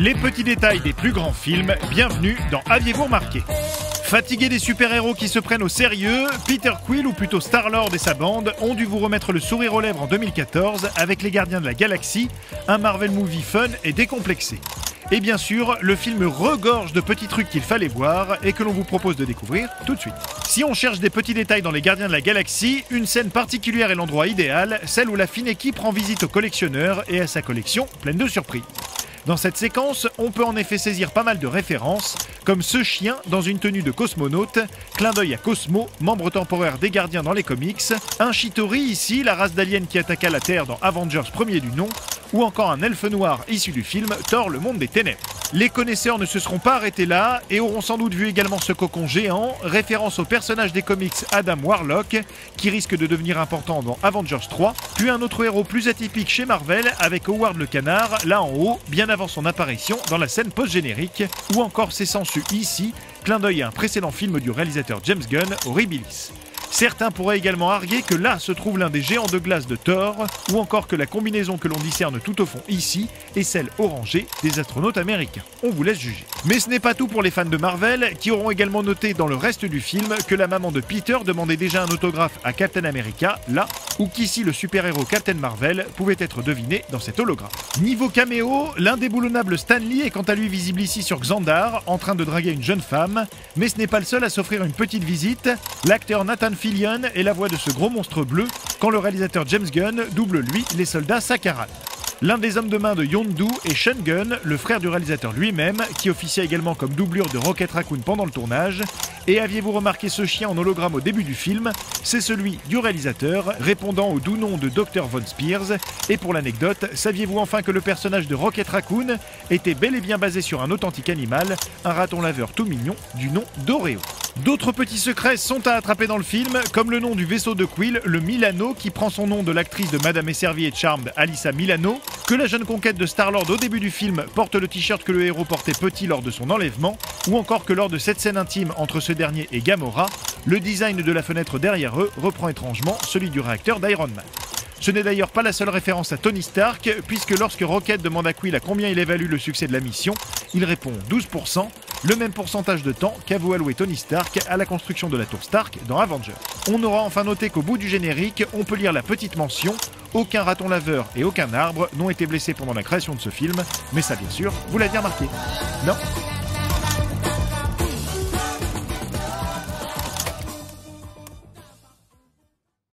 Les petits détails des plus grands films, bienvenue dans Aviez-vous remarqué? Fatigués des super-héros qui se prennent au sérieux, Peter Quill, ou plutôt Star-Lord et sa bande, ont dû vous remettre le sourire aux lèvres en 2014 avec Les Gardiens de la Galaxie, un Marvel movie fun et décomplexé. Et bien sûr, le film regorge de petits trucs qu'il fallait voir et que l'on vous propose de découvrir tout de suite. Si on cherche des petits détails dans Les Gardiens de la Galaxie, une scène particulière est l'endroit idéal, celle où la fine équipe rend visite au collectionneur et à sa collection pleine de surprises. Dans cette séquence, on peut en effet saisir pas mal de références, comme ce chien dans une tenue de cosmonaute, clin d'œil à Cosmo, membre temporaire des Gardiens dans les comics, un Chitauri ici, la race d'aliens qui attaqua la Terre dans Avengers premier du nom, ou encore un elfe noir issu du film Thor, le monde des ténèbres. Les connaisseurs ne se seront pas arrêtés là et auront sans doute vu également ce cocon géant, référence au personnage des comics Adam Warlock, qui risque de devenir important dans Avengers 3, puis un autre héros plus atypique chez Marvel avec Howard le Canard, là en haut, bien avant son apparition dans la scène post-générique, ou encore ses sangsues ici, clin d'œil à un précédent film du réalisateur James Gunn, Horribilis. Certains pourraient également arguer que là se trouve l'un des géants de glace de Thor, ou encore que la combinaison que l'on discerne tout au fond ici est celle orangée des astronautes américains. On vous laisse juger. Mais ce n'est pas tout pour les fans de Marvel, qui auront également noté dans le reste du film que la maman de Peter demandait déjà un autographe à Captain America, là, ou qu'ici le super-héros Captain Marvel pouvait être deviné dans cet hologramme. Niveau caméo, l'indéboulonnable Stan Lee est quant à lui visible ici sur Xandar, en train de draguer une jeune femme, mais ce n'est pas le seul à s'offrir une petite visite. L'acteur Nathan Fillion est la voix de ce gros monstre bleu, quand le réalisateur James Gunn double lui les soldats Sakharan. L'un des hommes de main de Yondu est Sean Gunn, le frère du réalisateur lui-même, qui officia également comme doublure de Rocket Raccoon pendant le tournage. Et aviez-vous remarqué ce chien en hologramme au début du film? C'est celui du réalisateur, répondant au doux nom de Dr. Von Spears. Et pour l'anecdote, saviez-vous enfin que le personnage de Rocket Raccoon était bel et bien basé sur un authentique animal, un raton laveur tout mignon du nom d'Oreo? D'autres petits secrets sont à attraper dans le film, comme le nom du vaisseau de Quill, le Milano, qui prend son nom de l'actrice de Madame et Servie et Charmed, Alyssa Milano, que la jeune conquête de Star-Lord au début du film porte le t-shirt que le héros portait petit lors de son enlèvement, ou encore que lors de cette scène intime entre ce dernier et Gamora, le design de la fenêtre derrière eux reprend étrangement celui du réacteur d'Iron Man. Ce n'est d'ailleurs pas la seule référence à Tony Stark, puisque lorsque Rocket demande à Quill à combien il évalue le succès de la mission, il répond 12%, le même pourcentage de temps qu'avoue allouer Tony Stark à la construction de la tour Stark dans Avengers. On aura enfin noté qu'au bout du générique, on peut lire la petite mention « Aucun raton laveur et aucun arbre n'ont été blessés pendant la création de ce film », mais ça bien sûr, vous l'aviez remarqué, non ?